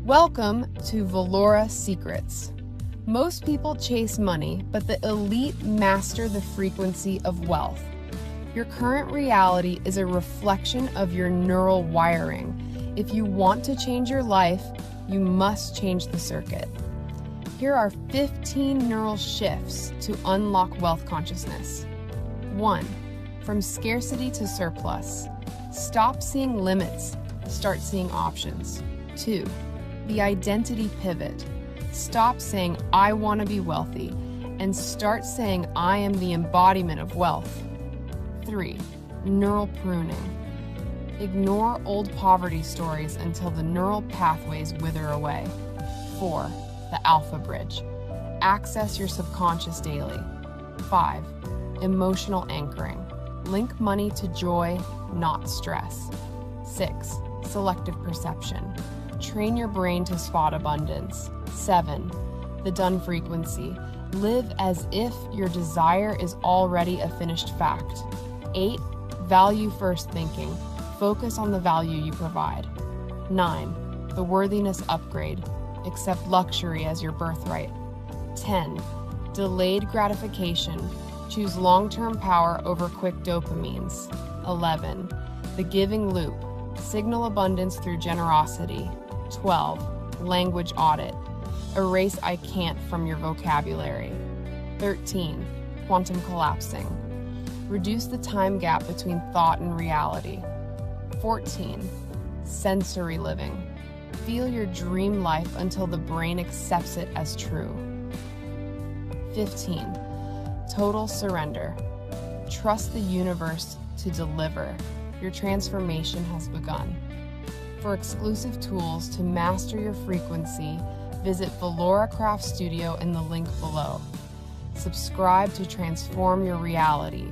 Welcome to Velora Secrets. Most people chase money, but the elite master the frequency of wealth. Your current reality is a reflection of your neural wiring. If you want to change your life, you must change the circuit. Here are 15 neural shifts to unlock wealth consciousness. 1. From scarcity to surplus. Stop seeing limits, start seeing options. 2. The identity pivot. Stop saying, I want to be wealthy, and start saying, I am the embodiment of wealth. 3. Neural pruning. Ignore old poverty stories until the neural pathways wither away. 4. The Alpha Bridge. Access your subconscious daily. 5. Emotional anchoring. Link money to joy, not stress. 6. Selective perception. Train your brain to spot abundance. 7. The done frequency. Live as if your desire is already a finished fact. 8. Value first thinking. Focus on the value you provide. 9. The worthiness upgrade. Accept luxury as your birthright. 10. Delayed gratification. Choose long-term power over quick dopamines. 11. The giving loop. Signal abundance through generosity. 12. Language audit. Erase I can't from your vocabulary. 13. Quantum collapsing. Reduce the time gap between thought and reality. 14. Sensory living. Feel your dream life until the brain accepts it as true. 15. Total surrender. Trust the universe to deliver. Your transformation has begun. For exclusive tools to master your frequency, visit Velora Craft Studio in the link below. Subscribe to transform your reality